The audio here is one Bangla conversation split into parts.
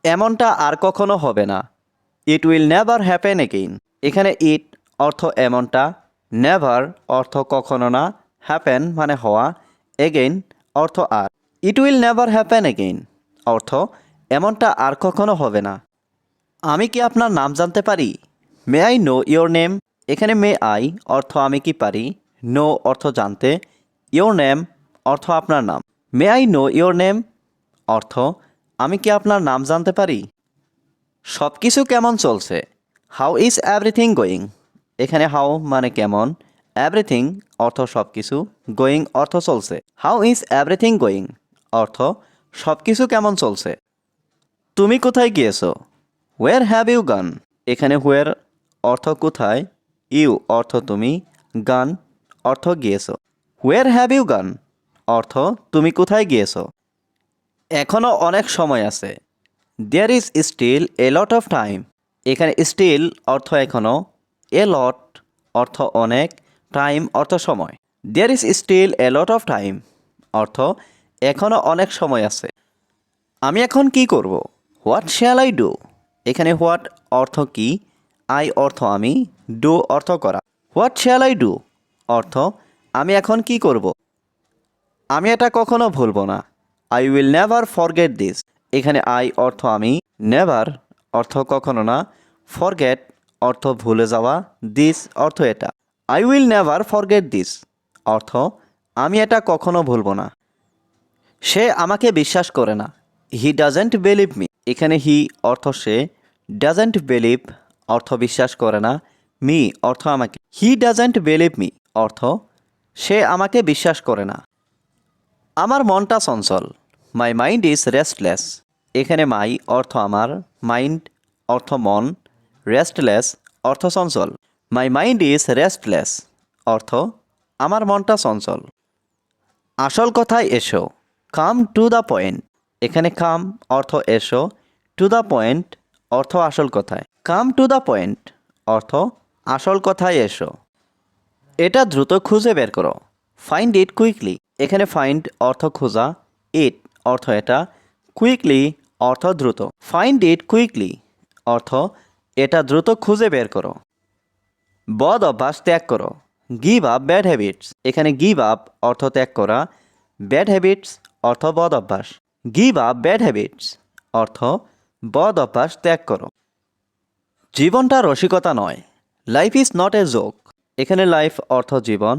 এমনটা আর কখনো হবে না। ইট উইল নেভার হ্যাপেন এগেইন। এখানে ইট অর্থ এমনটা, নেভার অর্থ কখনো না, হ্যাপেন মানে হওয়া, এগেইন অর্থ আর। It will never happen again অর্থ এমনটা আর কখনো হবে না। আমি কি আপনার নাম জানতে পারি? May I know your name. এখানে মে আই অর্থ আমি কি পারি, নো অর্থ জানতে, ইয়োর নেম অর্থ আপনার নাম। May I know your name অর্থ আমি কি আপনার নাম জানতে পারি? সব কিছু কেমন চলছে? How is everything going. এখানে হাউ মানে কেমন, এভরিথিং অর্থ সব কিছু, গোয়িং অর্থ চলছে। হাউ ইজ এভরিথিং গোয়িং অর্থ সব কিছু কেমন চলছে। তুমি কোথায় গিয়েছো? হোয়ার হ্যাভ ইউ গান। এখানে হোয়ার অর্থ কোথায়, ইউ অর্থ তুমি, গান অর্থ গিয়েছো। হোয়ার হ্যাভ ইউ গান অর্থ তুমি কোথায় গিয়েছো। এখনও অনেক সময় আছে। There is still a lot of time. এখানে স্টিল অর্থ এখনও, এ লট অর্থ অনেক, টাইম অর্থ সময়। There is still a lot of time অর্থ এখনও অনেক সময় আছে। আমি এখন কি করব? What shall I do. এখানে হোয়াট অর্থ কি, আই অর্থ আমি, ডু অর্থ করা। হোয়াট শ্যাল আই ডু অর্থ আমি এখন কি করব। আমি এটা কখনো ভুলব না। I will never forget this. এখানে আই অর্থ আমি, নেভার অর্থ কখনো না, ফরগেট অর্থ ভুলে যাওয়া, দিস অর্থ এটা। I will never forget this অর্থ আমি এটা কখনো ভুলব না। সে আমাকে বিশ্বাস করে না। He doesn't believe me. এখানে হি অর্থ সে, ডাজেন্ট বিলিভ অর্থ বিশ্বাস করে না, মি অর্থ আমাকে। হি ডাজেন্ট বিলিভ মি অর্থ সে আমাকে বিশ্বাস করে না। আমার মনটা চঞ্চল। My mind is restless. এখানে মাই অর্থ আমার, মাইন্ড অর্থ মন, রেস্টলেস অর্থ চঞ্চল। মাই মাইন্ড ইজ রেস্টলেস অর্থ আমার মনটা চঞ্চল। আসল কথায় এসো। Come to the point. এখানে কাম অর্থ এসো, টু দ্য পয়েন্ট অর্থ আসল কথায়। কাম টু দ্য পয়েন্ট অর্থ আসল কথায় এসো। এটা দ্রুত খুঁজে বের করো। Find it quickly. এখানে ফাইন্ড অর্থ খোঁজা, ইট অর্থ এটা, কুইকলি অর্থ দ্রুত। ফাইন্ড ইট কুইকলি অর্থ এটা দ্রুত খুঁজে বের করো। বদ অভ্যাস ত্যাগ করো। Give up bad habits. এখানে গিভ আপ অর্থ ত্যাগ করা, ব্যাড হ্যাবিটস অর্থ বদ অভ্যাস। গিভ আপ ব্যাড হ্যাবিটস অর্থ বদ অভ্যাস ত্যাগ করো। জীবনটা রসিকতা নয়। Life is not a joke. এখানে লাইফ অর্থ জীবন,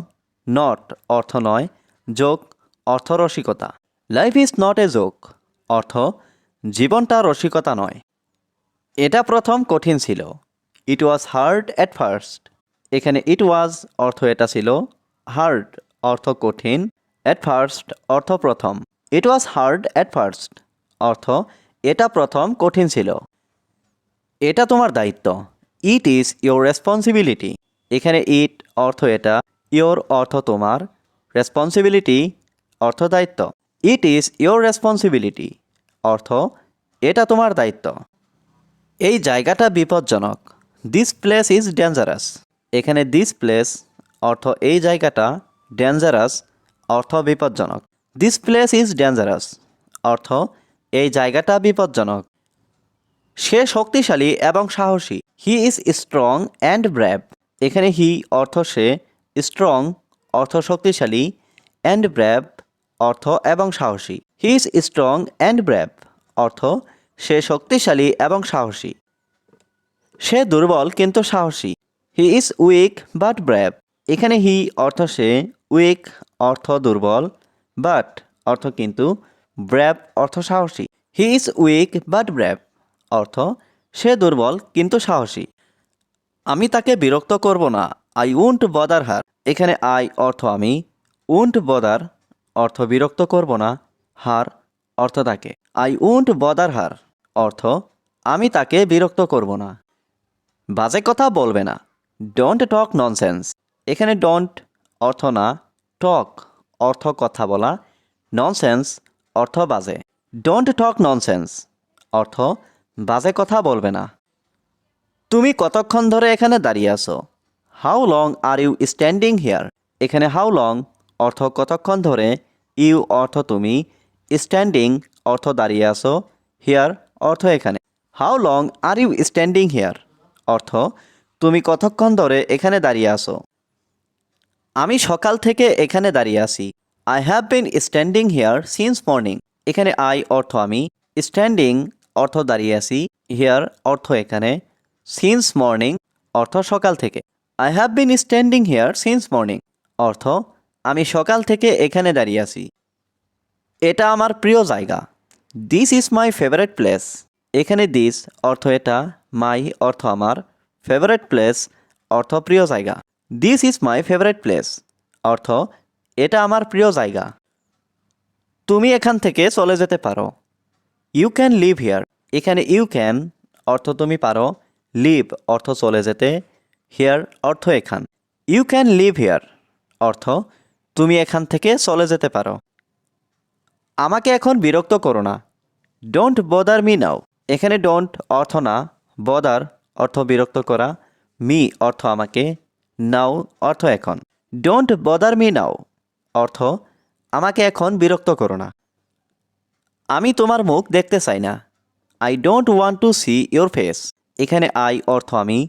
নট অর্থ নয়, জোক অর্থ রসিকতা। Life is not a joke অর্থ জীবনটা রসিকতা নয়। এটা প্রথম কঠিন ছিল। ইট ওয়াজ হার্ড অ্যাট ফার্স্ট। এখানে ইট ওয়াজ অর্থ এটা ছিল, হার্ড অর্থ কঠিন, অ্যাট ফার্স্ট অর্থ প্রথম। ইট ওয়াজ হার্ড অ্যাট ফার্স্ট অর্থ এটা প্রথম কঠিন ছিল। এটা তোমার দায়িত্ব। It is your responsibility. এখানে ইট অর্থ এটা, ইয়োর অর্থ তোমার, রেসপন্সিবিলিটি অর্থ দায়িত্ব। ইট ইজ ইয়োর রেসপন্সিবিলিটি অর্থ এটা তোমার দায়িত্ব। এই জায়গাটা বিপজ্জনক। This place is dangerous. এখানে দিস প্লেস অর্থ এই জায়গাটা, ডেঞ্জারাস অর্থ বিপজ্জনক। দিস প্লেস ইজ ডেঞ্জারাস অর্থ এই জায়গাটা বিপজ্জনক। সে শক্তিশালী এবং সাহসী। He is strong and brave. এখানে হি অর্থ সে, স্ট্রং অর্থ শক্তিশালী, অ্যান্ড ব্রেভ অর্থ এবং সাহসী। He is strong and brave অর্থ সে শক্তিশালী এবং সাহসী। সে দুর্বল কিন্তু সাহসী। He is weak but brave. এখানে হি অর্থ সে, উইক অর্থ দুর্বল, বাট অর্থ কিন্তু, ব্রেভ অর্থ সাহসী। He is weak but brave অর্থ সে দুর্বল কিন্তু সাহসী। আমি তাকে বিরক্ত করব না। আই উন্ট বদার হার। এখানে আই অর্থ আমি, উন্ট বদার অর্থ বিরক্ত করব না, হার অর্থ তাকে। আই উন্ট বদার হার অর্থ আমি তাকে বিরক্ত করব না। বাজে কথা বলবে না। Don't talk nonsense. এখানে ডোন্ট অর্থ না, টক অর্থ কথা বলা, ননসেন্স অর্থ বাজে। ডোন্ট টক ননসেন্স অর্থ বাজে কথা বলবে না। তুমি কতক্ষণ ধরে এখানে দাঁড়িয়ে আছো? How long are you standing here. এখানে হাউ লং অর্থ কতক্ষণ ধরে, ইউ অর্থ তুমি, স্ট্যান্ডিং অর্থ দাঁড়িয়ে আছো, হিয়ার অর্থ এখানে। How long are you standing here অর্থ তুমি কতক্ষণ ধরে এখানে দাঁড়িয়ে আছো। আমি সকাল থেকে এখানে দাঁড়িয়ে আছি। I have been standing here since morning. এখানে আই অর্থ আমি, স্ট্যান্ডিং অর্থ দাঁড়িয়ে আছি, হিয়ার অর্থ এখানে, সিন্স মর্নিং অর্থ সকাল থেকে। I have been standing here since morning অর্থ আমি সকাল থেকে এখানে দাঁড়িয়ে আছি। এটা আমার প্রিয় জায়গা। This is my favourite place. এখানে দিস অর্থ এটা, মাই অর্থ আমার, ফেভারিট প্লেস অর্থ প্রিয় জায়গা। This is my favourite place অর্থ এটা আমার প্রিয় জায়গা। তুমি এখান থেকে চলে যেতে পারো। You can leave here. এখানে ইউ ক্যান অর্থ তুমি পারো, লিভ অর্থ চলে যেতে, হিয়ার অর্থ এখান। ইউ ক্যান লিভ হিয়ার অর্থ তুমি এখান থেকে চলে যেতে পারো। আমাকে এখন বিরক্ত করো না। Don't bother me now. এখানে ডোন্ট অর্থ না, বদার অর্থ বিরক্ত করা, মি অর্থ আমাকে, নাও অর্থ এখন। ডোন্ট বদার মি নাও অর্থ আমাকে এখন বিরক্ত করো না। আমি তোমার মুখ দেখতে চাই না। I don't want to see your face. এখানে আই অর্থ আমি,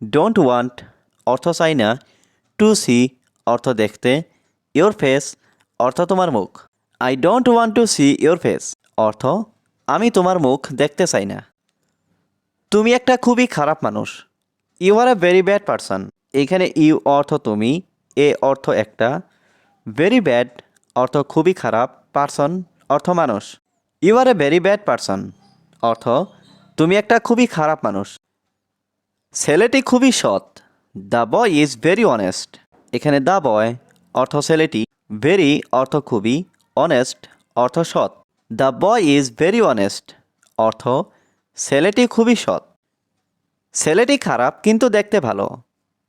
ডোন্ট ওয়ান্ট অর্থ চাই না, টু সি অর্থ দেখতে, ইয়োর ফেস অর্থ তোমার মুখ। I don't want to see your face অর্থ আমি তোমার মুখ দেখতে চাই না। তুমি একটা খুবই খারাপ মানুষ। You are a very bad person. এখানে ইউ অর্থ তুমি, এ অর্থ একটা, ভেরি ব্যাড অর্থ খুবই খারাপ, পারসন অর্থ মানুষ। You are a very bad person অর্থ তুমি একটা খুবই খারাপ মানুষ। ছেলেটি খুবই সৎ। The boy is very honest. এখানে দ্য বয় অর্থ ছেলেটি, ভেরি অর্থ খুবই, অনেস্ট অর্থ সৎ। The boy is very honest অর্থ ছেলেটি খুবই সৎ। ছেলেটি খারাপ কিন্তু দেখতে ভালো।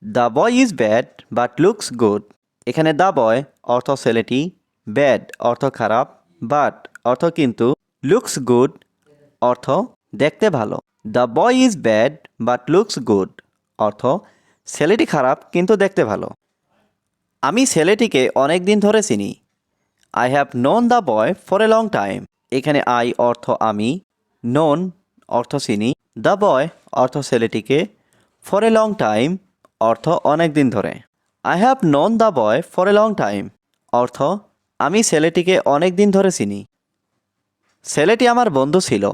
The boy is bad but looks good. এখানে দ্য বয় অর্থ ছেলেটি, ব্যাড অর্থ খারাপ, বাট অর্থ কিন্তু, লুকস গুড অর্থ দেখতে ভালো। The boy is bad but looks good অর্থ ছেলেটি খারাপ কিন্তু দেখতে ভালো। আমি ছেলেটিকে অনেক দিন ধরে চিনি। I have known the boy for a long time. এখানে আই অর্থ আমি, নোন অর্থ চিনি, দ্য বয় অর্থ ছেলেটিকে, ফর এ লং টাইম অর্থ অনেক দিন ধরে। I have known the boy for a long time অর্থ আমি ছেলেটিকে অনেক দিন ধরে চিনি। ছেলেটি আমার বন্ধু ছিল।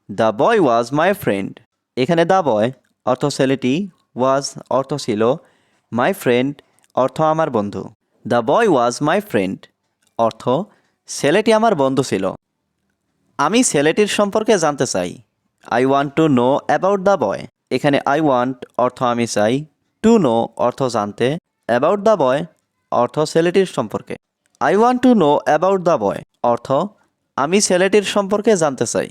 The boy was my friend. এখানে দ্য বয় অর্থ ছেলেটি, ওয়াজ অর্থ ছিল, মাই ফ্রেন্ড অর্থ আমার বন্ধু। The boy was my friend অর্থ ছেলেটি আমার বন্ধু ছিল। আমি ছেলেটির সম্পর্কে জানতে চাই। I want to know about the boy. এখানে আই ওয়ান্ট অর্থ আমি চাই, টু নো অর্থ জানতে, অ্যাবাউট দ্য বয় অর্থ ছেলেটির সম্পর্কে। I want to know about the boy অর্থ আমি ছেলেটির সম্পর্কে জানতে চাই।